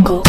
jungle.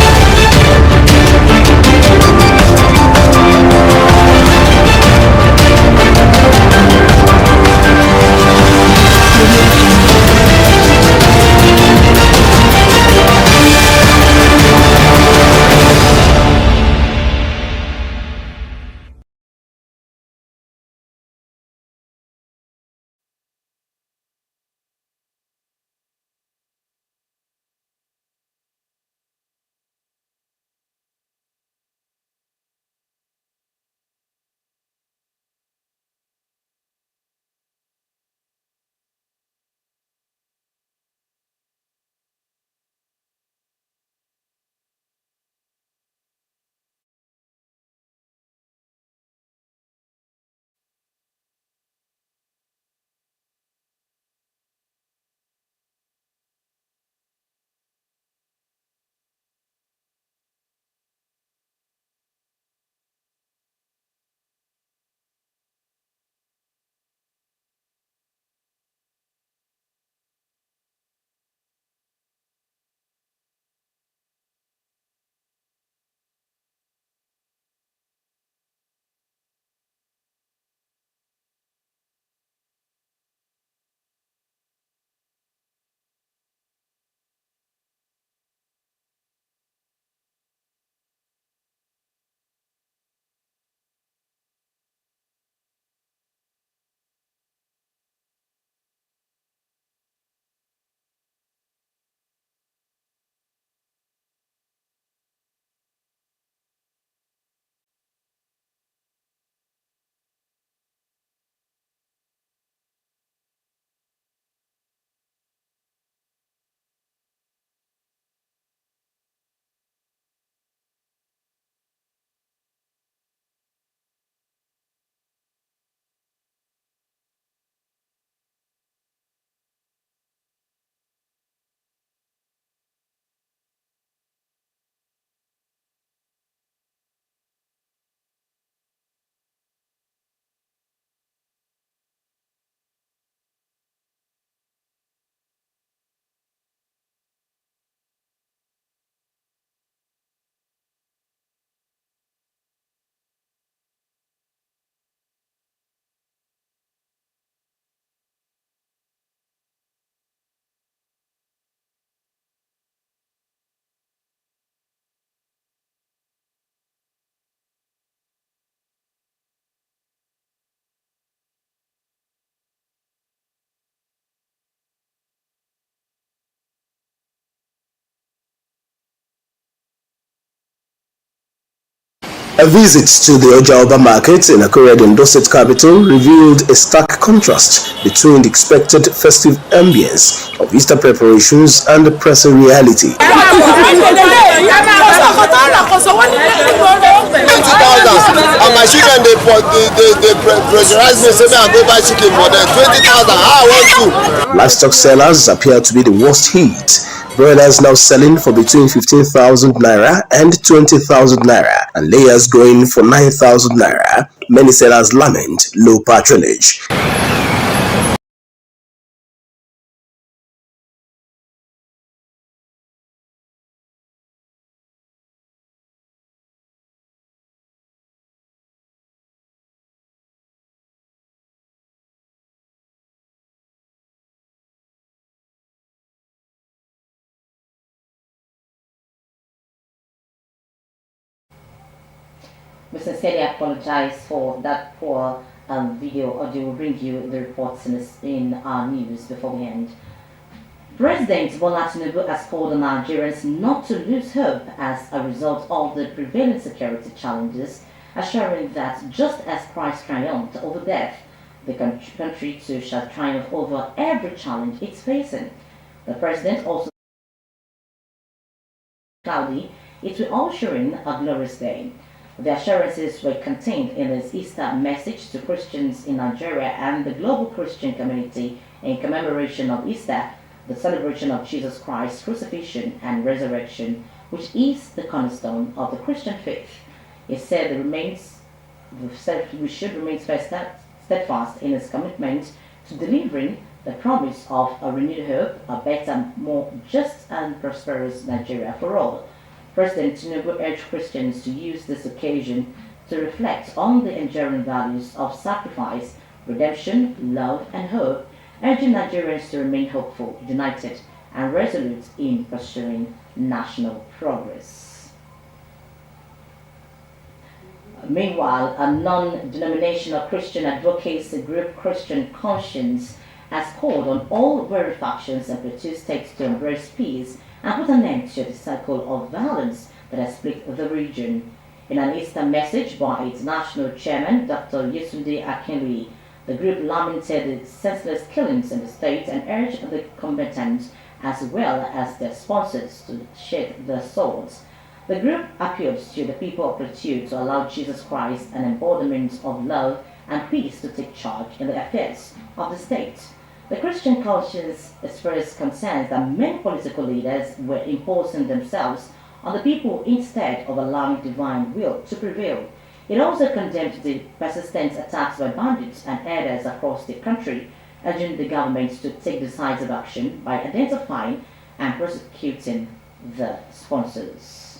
A visit to the Ojaoba market in Akure, the Dorset capital, revealed a stark contrast between the expected festive ambience of Easter preparations and the present reality. 20,000 and my children they pressurize me say I go buy chicken for them. 20,000 I want to. Livestock sellers appear to be the worst hit. Broilers now selling for between 15,000 naira and 20,000 naira, and layers going for 9,000 naira. Many sellers lament low patronage. We sincerely apologize for that poor video audio. We'll bring you the reports in our news before we end. President Bola Tinubu has called on Nigerians not to lose hope as a result of the prevailing security challenges, assuring that just as Christ triumphed over death, the country too shall triumph over every challenge it's facing. The president also cloudy, it will usher in a glorious day. The assurances were contained in his Easter message to Christians in Nigeria and the global Christian community in commemoration of Easter, the celebration of Jesus Christ's crucifixion and resurrection, which is the cornerstone of the Christian faith. He said we should remain steadfast in his commitment to delivering the promise of a renewed hope, a better, more just and prosperous Nigeria for all. President Tinubu urged Christians to use this occasion to reflect on the enduring values of sacrifice, redemption, love, and hope, urging Nigerians to remain hopeful, united, and resolute in pursuing national progress. Meanwhile, a non-denominational Christian advocacy group, Christian Conscience, has called on all warring factions and plateau states to embrace peace and put an end to the cycle of violence that has split the region. In an Easter message by its national chairman, Dr. Yetunde Akinleye, the group lamented the senseless killings in the state and urged the combatants as well as their sponsors to shed their swords. The group appeals to the people of Plateau to allow Jesus Christ, an embodiment of love and peace, to take charge in the affairs of the state. The Christian Conscience expressed concerns that many political leaders were imposing themselves on the people instead of allowing divine will to prevail. It also condemned the persistent attacks by bandits and herders across the country, urging the government to take decisive action by identifying and prosecuting the sponsors.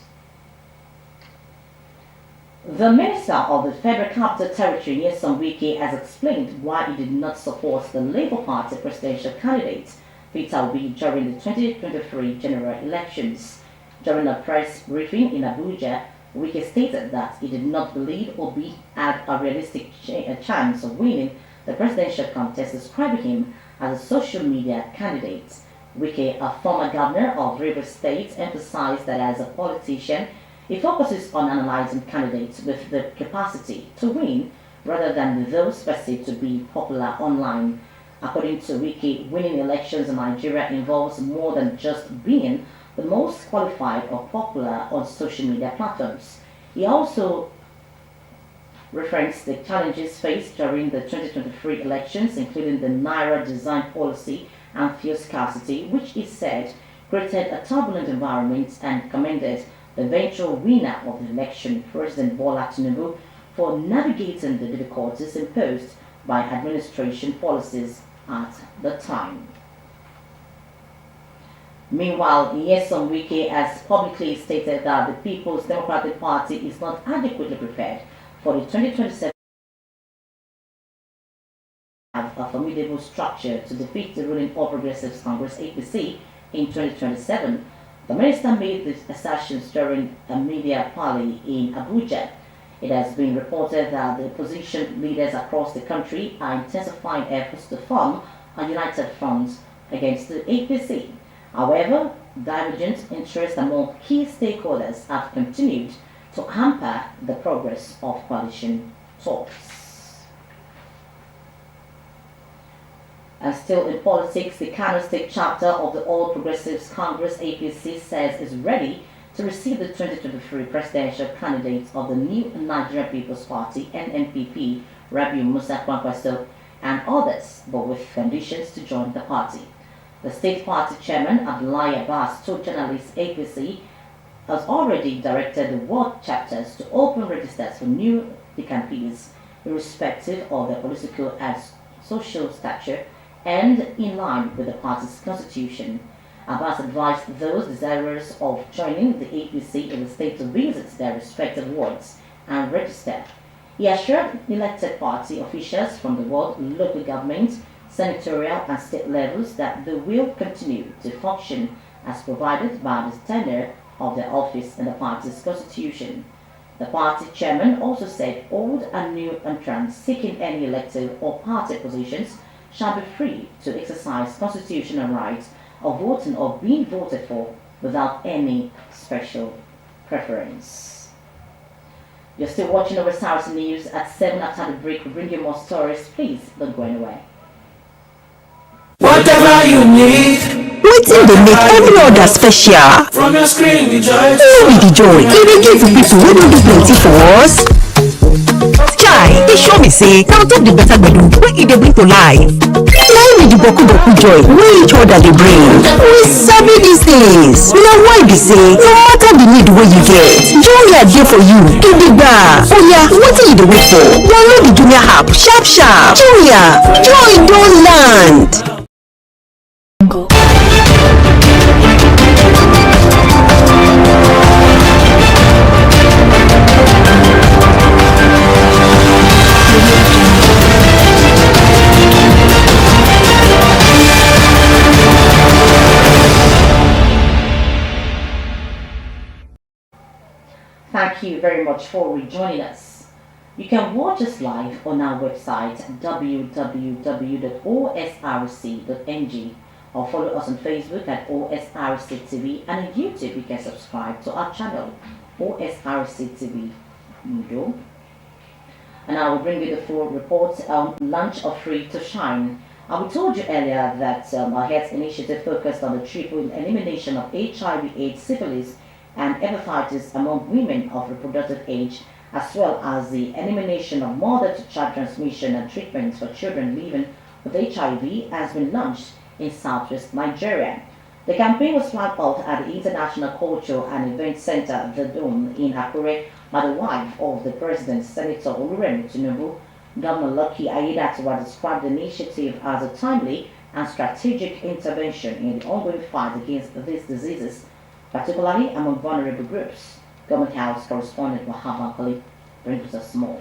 The Minister of the Federal Capital Territory, Nyesom Wike, has explained why he did not support the Labour Party presidential candidate, Peter Obi, during the 2023 general elections. During a press briefing in Abuja, Wike stated that he did not believe Obi had a realistic chance of winning the presidential contest, describing him as a social media candidate. Wike, a former governor of Rivers State, emphasized that as a politician, he focuses on analyzing candidates with the capacity to win rather than those perceived to be popular online. According to Wike, winning elections in Nigeria involves more than just being the most qualified or popular on social media platforms. He also referenced the challenges faced during the 2023 elections, including the Naira design policy and fuel scarcity, which he said created a turbulent environment, and commended the eventual winner of the election, President Bola Tinubu, for navigating the difficulties imposed by administration policies at the time. Meanwhile, Nyesom Wike has publicly stated that the People's Democratic Party is not adequately prepared for the 2027 have a formidable structure to defeat the ruling All Progressives Congress APC in 2027. The minister made these assertions during a media parley in Abuja. It has been reported that the opposition leaders across the country are intensifying efforts to form a united front against the APC. However, divergent interests among key stakeholders have continued to hamper the progress of coalition talks. And still in politics, the Kano State chapter of the All Progressives Congress APC says is ready to receive the 2023 presidential candidate of the new Nigerian People's Party (NNPP), Rabiu Musa Kwankwaso, and others, but with conditions to join the party. The state party chairman, Abdullahi Abbas, told journalists APC has already directed the world chapters to open registers for new vacancies, irrespective of their political and social stature, and in line with the party's constitution. Abbas advised those desirous of joining the APC in the state to visit their respective wards and register. He assured elected party officials from the ward, local government, senatorial and state levels that they will continue to function as provided by the tenure of their office in the party's constitution. The party chairman also said old and new entrants seeking any elective or party positions shall be free to exercise constitutional rights of voting or being voted for without any special preference. You're still watching Osrc News at 7 after the break. We'll bring you more stories. Please don't go anywhere. Whatever you need, wetin dey make every other special? From your screen, the joy. No be the joy. E dey give to people wey no do plenty for us. Chai, e sure me say na on top the better gbedu wey e dey bring to life. Na im be the boku joy wey each other dey bring. We sabi these things. Na why be say no matter the need wey you get, Jumia dey for you. Gidigba. Oya, wetin you dey wait for? Download the Jumia app sharp sharp. Jumia, joy don land. you very much for rejoining us. You can watch us live on our website www.osrc.ng or follow us on Facebook at OSRC TV, and on YouTube you can subscribe to our channel OSRC TV. And I will bring you the full report on launch of Free to Shine. We told you earlier that our health initiative focused on the triple elimination of HIV/AIDS, syphilis, and hepatitis among women of reproductive age, as well as the elimination of mother-to-child transmission and treatments for children living with HIV, has been launched in southwest Nigeria. The campaign was flagged off at the International Cultural and Event Center, The Dome, in Akure, by the wife of the President, Senator Oluremi Tinubu. Governor Lucky Aiyedatiwa described the initiative as a timely and strategic intervention in the ongoing fight against these diseases, particularly among vulnerable groups. Government House correspondent Wahab Kali brings us more.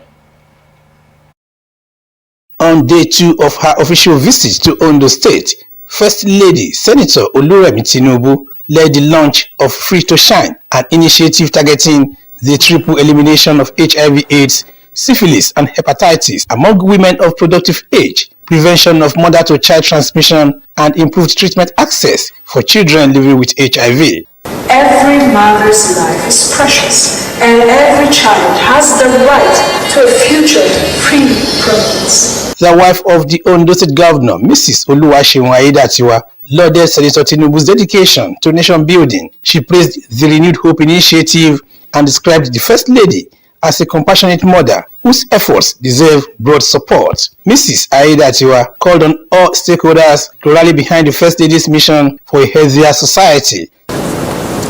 On day 2 of her official visit to Ondo State, First Lady Senator Oluremi Tinubu led the launch of Free to Shine, an initiative targeting the triple elimination of HIV/AIDS, syphilis, and hepatitis among women of productive age, prevention of mother-to-child transmission, and improved treatment access for children living with HIV. Every mother's life is precious, and every child has the right to a future free from AIDS. The wife of the Ondo State Governor, Mrs. Oluwaseun Aiyedatiwa, lauded Senator Tinubu's dedication to nation building. She praised the Renewed Hope initiative and described the First Lady as a compassionate mother whose efforts deserve broad support. Mrs. Aiyedatiwa called on all stakeholders to rally behind the First Lady's mission for a healthier society.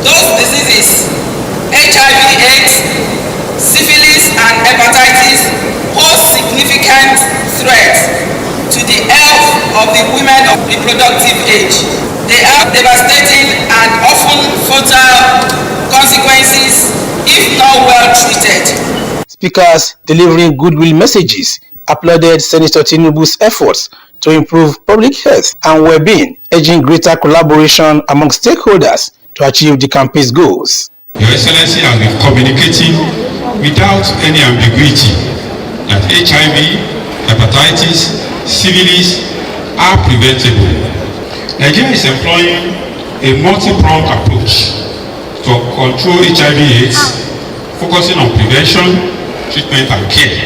Those diseases, HIV/AIDS, syphilis, and hepatitis, pose significant threats to the health of the women of reproductive age. They have devastating and often fatal consequences if not well treated. Speakers delivering goodwill messages applauded Senator Tinubu's efforts to improve public health and well-being, urging greater collaboration among stakeholders to achieve the campaign's goals. Your Excellency has been communicating without any ambiguity that HIV, hepatitis, syphilis are preventable. Nigeria is employing a multi-pronged approach to control HIV/AIDS, focusing on prevention, treatment, and care.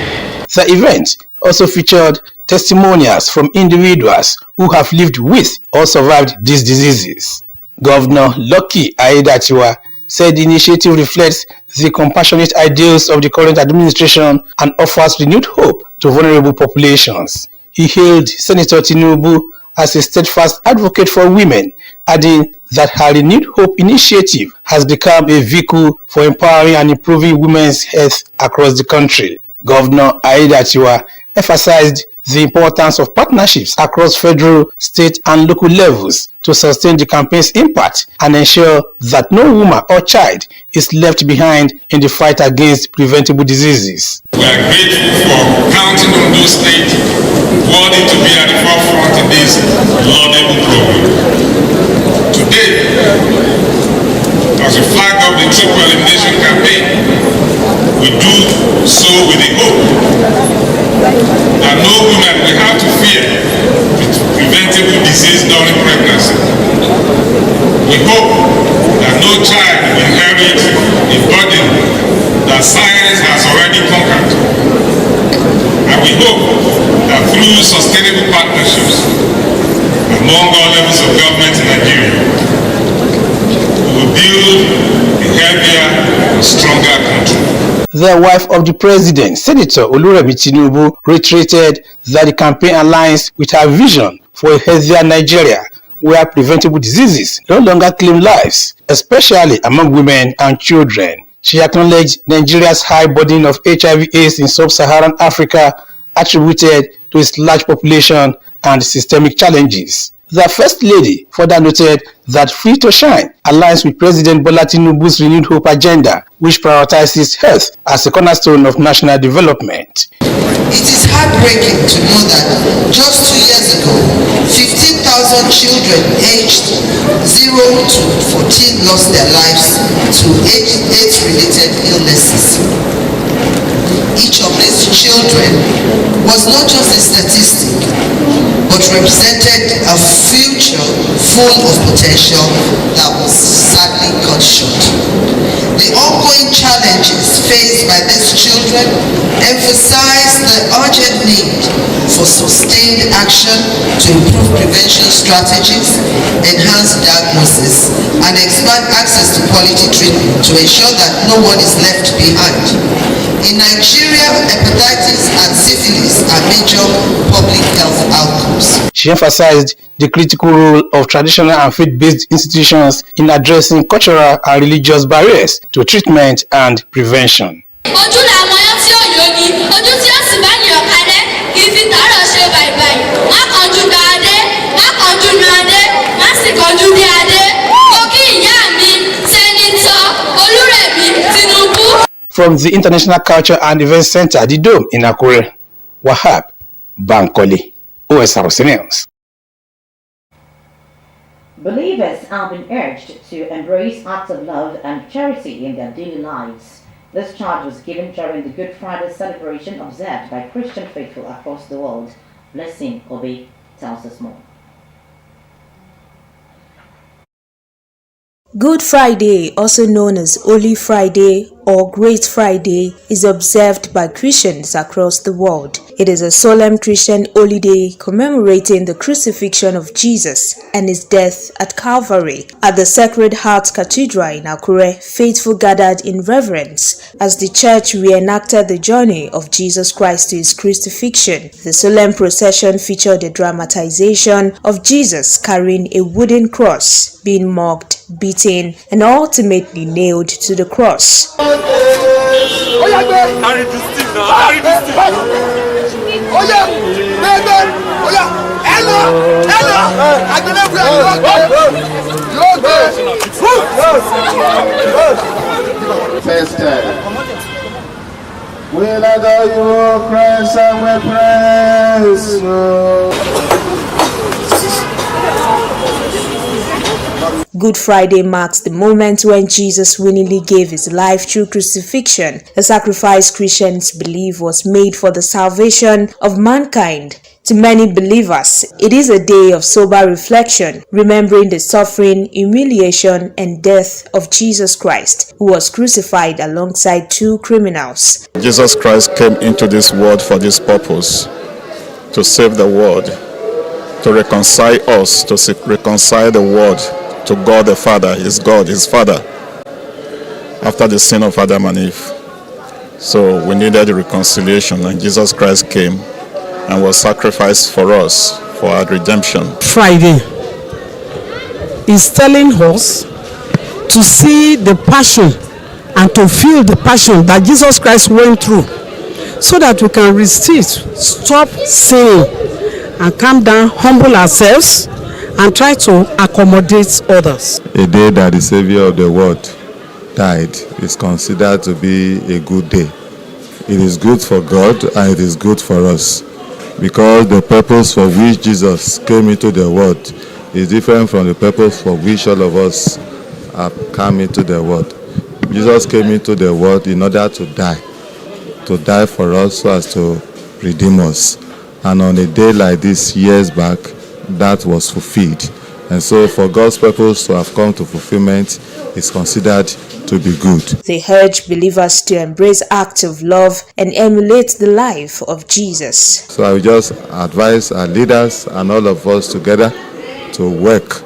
The event also featured testimonials from individuals who have lived with or survived these diseases. Governor Lucky Aiyedatiwa said the initiative reflects the compassionate ideals of the current administration and offers renewed hope to vulnerable populations. He hailed Senator Tinubu as a steadfast advocate for women, adding that her Renewed Hope initiative has become a vehicle for empowering and improving women's health across the country. Governor Aiyedatiwa emphasized the importance of partnerships across federal, state, and local levels to sustain the campaign's impact and ensure that no woman or child is left behind in the fight against preventable diseases. We are grateful for counting on those states wanting to be at the forefront in this laudable program. Today, as we flag up the triple elimination campaign, we do so with the hope that no woman will have to fear preventable disease during pregnancy. We hope that no child will inherit a burden that science has already conquered. And we hope that through sustainable partnerships among all levels of government in Nigeria, we will build a healthier and stronger country. The wife of the president, Senator Oluremi Tinubu, reiterated that the campaign aligns with her vision for a healthier Nigeria, where preventable diseases no longer claim lives, especially among women and children. She acknowledged Nigeria's high burden of HIV/AIDS in sub-Saharan Africa, attributed to its large population and systemic challenges. The First Lady further noted that Free to Shine aligns with President Bola Tinubu's Renewed Hope agenda, which prioritizes health as a cornerstone of national development. It is heartbreaking to know that just 2 years ago, 15,000 children aged 0 to 14 lost their lives to AIDS-related illnesses. Each of these children was not just a statistic, but represented a future full of potential that was sadly cut short. The ongoing challenges faced by these children emphasize the urgent need for sustained action to improve prevention strategies, enhance diagnosis, and expand access to quality treatment to ensure that no one is left behind. In Nigeria, hepatitis and syphilis are major public health outcomes. She emphasized the critical role of traditional and faith-based institutions in addressing cultural and religious barriers to treatment and prevention. Ojú làwọn ọyọ́ tí ò yógi, ojú tí ó sì bá ní ọ̀kadẹ́, kì í fi tàárọ̀ ṣe bàìbàì. Má kánjú gba adé, má kánjú nu adé, má sì kánjú dé adé. Mo kí ìyá mi, Sẹ́nitọ̀ Olúrẹ̀mí Tinubu. From the International Culture and Events Center, the Dome in Akure, Wahab Bankole, Osrc News. Believers have been urged to embrace acts of love and charity in their daily lives. This charge was given during the Good Friday celebration observed by Christian faithful across the world. Blessing Obi tells us more. Good Friday, also known as Holy Friday or Great Friday, is observed by Christians across the world. It is a solemn Christian holiday commemorating the crucifixion of Jesus and his death at Calvary. At the Sacred Heart Cathedral in Akure, faithful gathered in reverence as the church reenacted the journey of Jesus Christ to his crucifixion. The solemn procession featured a dramatization of Jesus carrying a wooden cross, being mocked, beaten, and ultimately nailed to the cross. First time. We adore you, Christ, and we praise you. Good Friday marks the moment when Jesus willingly gave his life through crucifixion. The sacrifice Christians believe was made for the salvation of mankind. To many believers, it is a day of sober reflection, remembering the suffering, humiliation, and death of Jesus Christ, who was crucified alongside two criminals. Jesus Christ came into this world for this purpose, to save the world, to reconcile us, to reconcile the world to God the Father, his God, his Father, after the sin of Adam and Eve. So we needed reconciliation, and Jesus Christ came and was sacrificed for us, for our redemption. Friday is telling us to see the passion and to feel the passion that Jesus Christ went through, so that we can resist, stop sinning, and calm down, humble ourselves, and try to accommodate others. A day that the Savior of the world died is considered to be a good day. It is good for God and it is good for us, because the purpose for which Jesus came into the world is different from the purpose for which all of us have come into the world. Jesus came into the world in order to die for us so as to redeem us. And on a day like this years back, that was fulfilled. And so for God's purpose to have come to fulfillment is considered to be good. They urge believers to embrace acts of love and emulate the life of Jesus. So I will just advise our leaders and all of us together to work,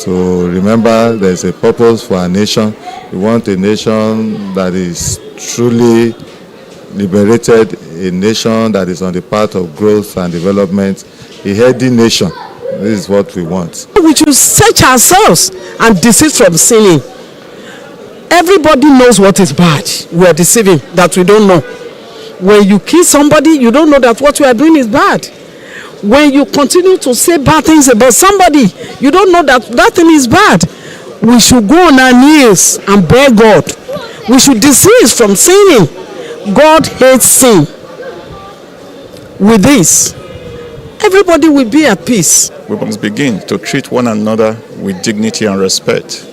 to remember there's a purpose for our nation. We want a nation that is truly liberated, a nation that is on the path of growth and development, a healthy nation. This is what we want. We should search ourselves and desist from sinning. Everybody knows what is bad. We are deceiving that we don't know. When you kill somebody, you don't know that what you are doing is bad. When you continue to say bad things about somebody, you don't know that that thing is bad. We should go on our knees and beg God. We should desist from sinning. God hates sin. With this, everybody will be at peace. We must begin to treat one another with dignity and respect.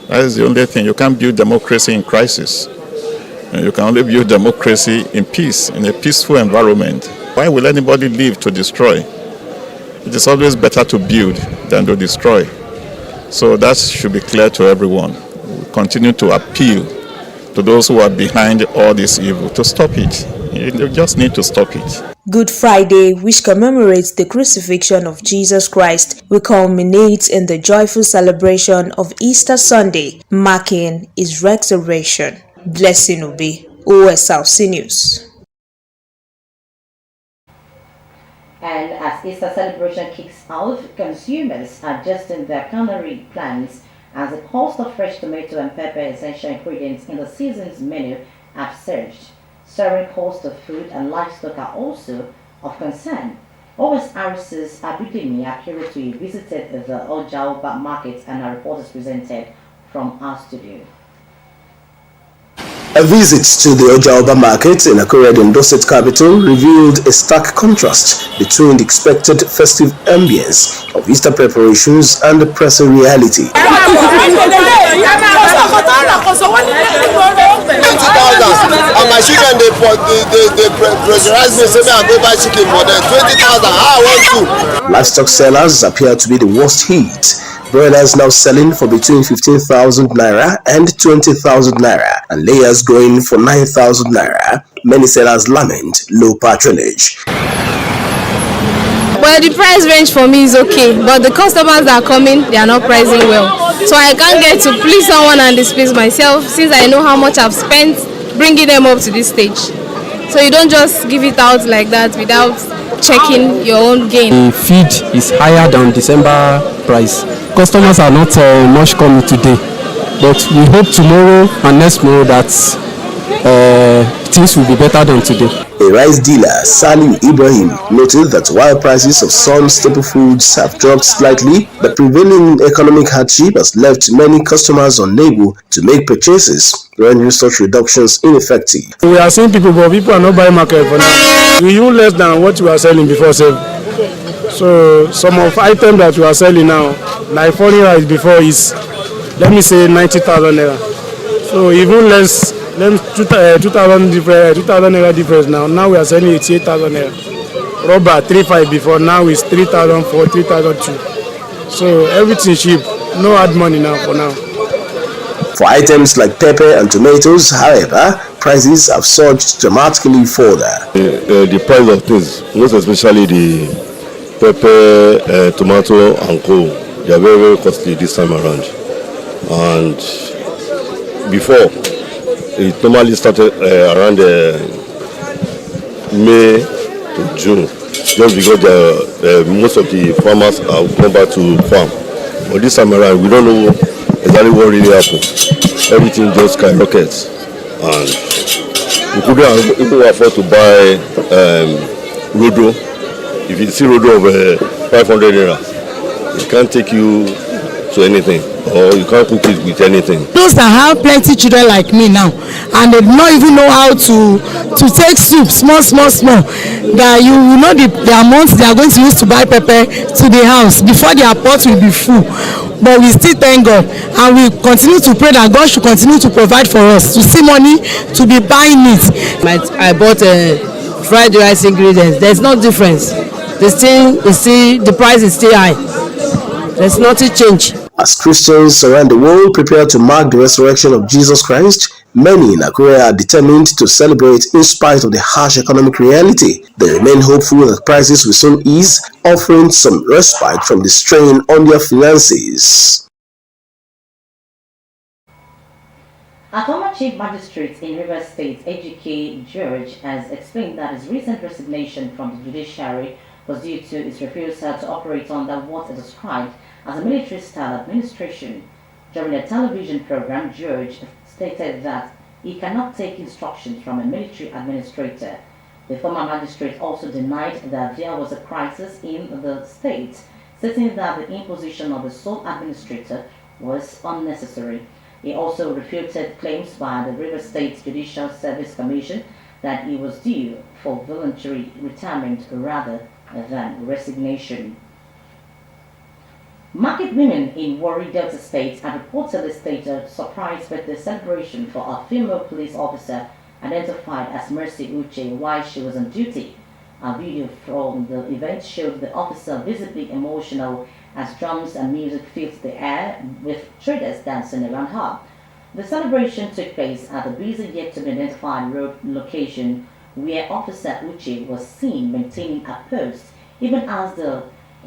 That is the only thing. You can't build democracy in crisis. And you can only build democracy in peace, in a peaceful environment. Why will anybody live to destroy? It is always better to build than to destroy. So that should be clear to everyone. We continue to appeal to those who are behind all this evil to stop it. You just need to stop it. Good Friday, which commemorates the crucifixion of Jesus Christ, will culminate in the joyful celebration of Easter Sunday, marking his resurrection. Blessing will be Osrc News. And as Easter celebration kicks off, consumers are adjusting their culinary plans as the cost of fresh tomato and pepper, essential ingredients in the season's menu, have surged. Soaring cost of food and livestock are also of concern. Osrc's Abidemi Akirotui visited the Ojaoba market, and our report is presented from our studio. A visit to the Ojaoba market in Akure, the Ondo State capital, revealed a stark contrast between the expected festive ambience of Easter preparations and the present reality. 20,000 and my children they pressurize me say me I go buy chicken for them 20,000. How I want to. Livestock sellers appear to be the worst hit. Broilers now selling for between 15,000 naira and 20,000 naira, and layers going for 9,000 naira. Many sellers lament low patronage. Well, the price range for me is okay, but the customers that are coming, they are not pricing well. So I can't get to please someone and displease myself, since I know how much I've spent bringing them up to this stage. So you don't just give it out like that without checking your own gain. The feed is higher than December price. Customers are not much coming today, but we hope tomorrow and next tomorrow that things will be better than today. A rice dealer, Salim Ibrahim, noted that while prices of some staple foods have dropped slightly, the prevailing economic hardship has left many customers unable to make purchases, rendering such reductions ineffective. We are seeing people, but people are not buying market for now. We use less than what we were selling before. So some of items that we are selling now, like foreign rice before is, let me say 90,000 naira. So even less. 2,000 naira difference now. Now we are selling 88,000 naira. Rubber 3,500 before, now is 3,004, 3,002. So everything cheap. No hard money now for now. For items like pepper and tomatoes, however, prices have surged dramatically further. The price of things, most especially the pepper, tomato and coal, they are very, very costly this time around. And before, it normally started around May to June, just because most of the farmers have come back to farm. But this time around, we don't know exactly what really happened. Everything just skyrockets, and we couldn't even afford to buy rodo. If you see rodo of 500 naira, it can't take you to anything, or you can't cook it with anything. Those that have plenty children like me now, and they do not even know how to take soup small, that you will know the amount they are going to use to buy pepper to the house before their pot will be full. But we still thank God, and we continue to pray that God should continue to provide for us, to see money to be buying it. I bought fried rice ingredients. There's no difference. The price is still high. There's nothing change. As Christians around the world prepare to mark the resurrection of Jesus Christ, many in Akure are determined to celebrate in spite of the harsh economic reality. They remain hopeful that prices will soon ease, offering some respite from the strain on their finances. A former chief magistrate in Rivers State, Ejike George, has explained that his recent resignation from the judiciary was due to his refusal to operate under what is described as a military-style administration. During a television program, George stated that he cannot take instructions from a military administrator. The former magistrate also denied that there was a crisis in the state, stating that the imposition of the sole administrator was unnecessary. He also refuted claims by the River State Judicial Service Commission that he was due for voluntary retirement rather than resignation. Market women in Warri Delta State are reportedly staged surprise birthday celebration for a female police officer identified as Mercy Uche while she was on duty. A video from the event showed the officer visibly emotional as drums and music filled the air with traders dancing around her. The celebration took place at the busy yet to be identified road location where Officer Uche was seen maintaining a post even as the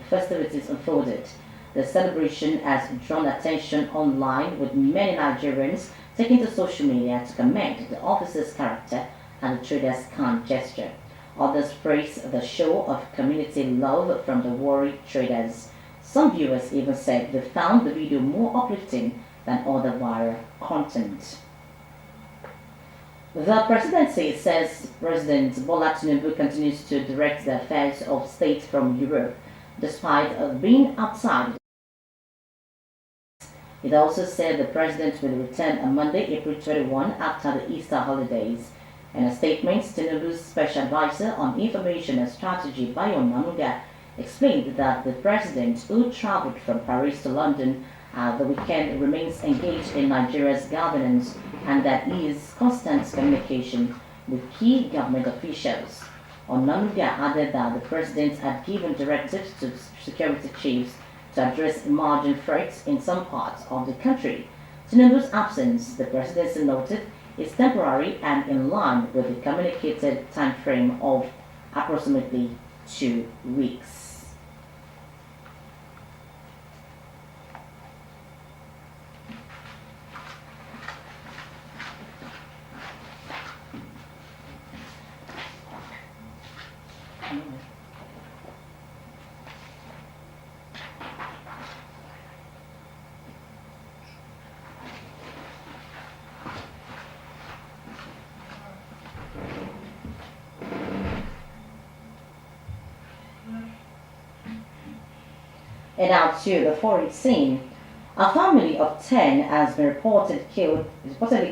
festivities unfolded. The celebration has drawn attention online with many Nigerians taking to social media to commend the officer's character and the traders' kind gesture. Others praised the show of community love from the Warri traders. Some viewers even said they found the video more uplifting than other viral content. The presidency says President Bola Tinubu continues to direct the affairs of state from Europe, despite being outside. It also said the president will return on Monday, April 21, after the Easter holidays. In a statement, Tinubu's special advisor on information and strategy, Bayo Nanuga, explained that the president, who traveled from Paris to London the weekend, remains engaged in Nigeria's governance and that he is constant communication with key government officials. Onanuga added that the president had given directives to security chiefs to address emerging threats in some parts of the country. Tinubu's absence, the presidency noted, is temporary and in line with the communicated time frame of approximately 2 weeks. And now to the foreign scene. A family of 10 has been reportedly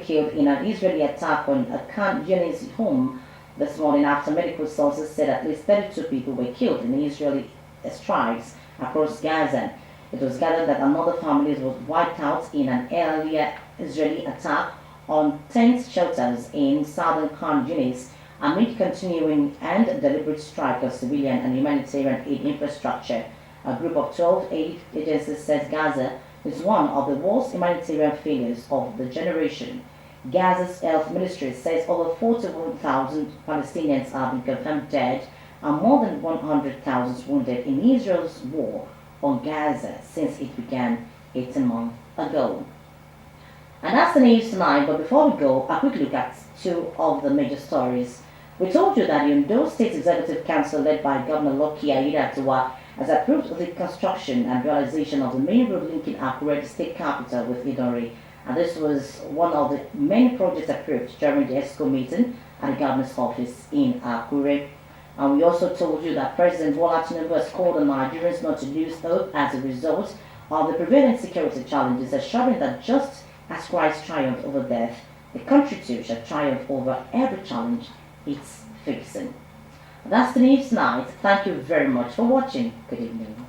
killed in an Israeli attack on a Khan Yunis home this morning after medical sources said at least 32 people were killed in Israeli strikes across Gaza. It was gathered that another family was wiped out in an earlier Israeli attack on tent shelters in southern Khan Yunis amid continuing and deliberate strike of civilian and humanitarian aid infrastructure. A group of 12 aid agencies says Gaza is one of the worst humanitarian failures of the generation. Gaza's health ministry says over 41,000 Palestinians have been confirmed dead and more than 100,000 wounded in Israel's war on Gaza since it began 18 months ago. And that's the news tonight, but before we go, a quick look at two of the major stories. We told you that the Ondo State Executive Council, led by Governor Lucky Aiyedatiwa, has approved the construction and realization of the main road linking Akure, the state capital, with Idori. And this was one of the many projects approved during the ESCO meeting at the governor's office in Akure. And we also told you that President Bola Tinubu has called on Nigerians not to lose hope as a result of the prevailing security challenges, assuring that just as Christ triumphed over death, the country too shall triumph over every challenge it's facing. That's the news tonight. Thank you very much for watching. Good evening.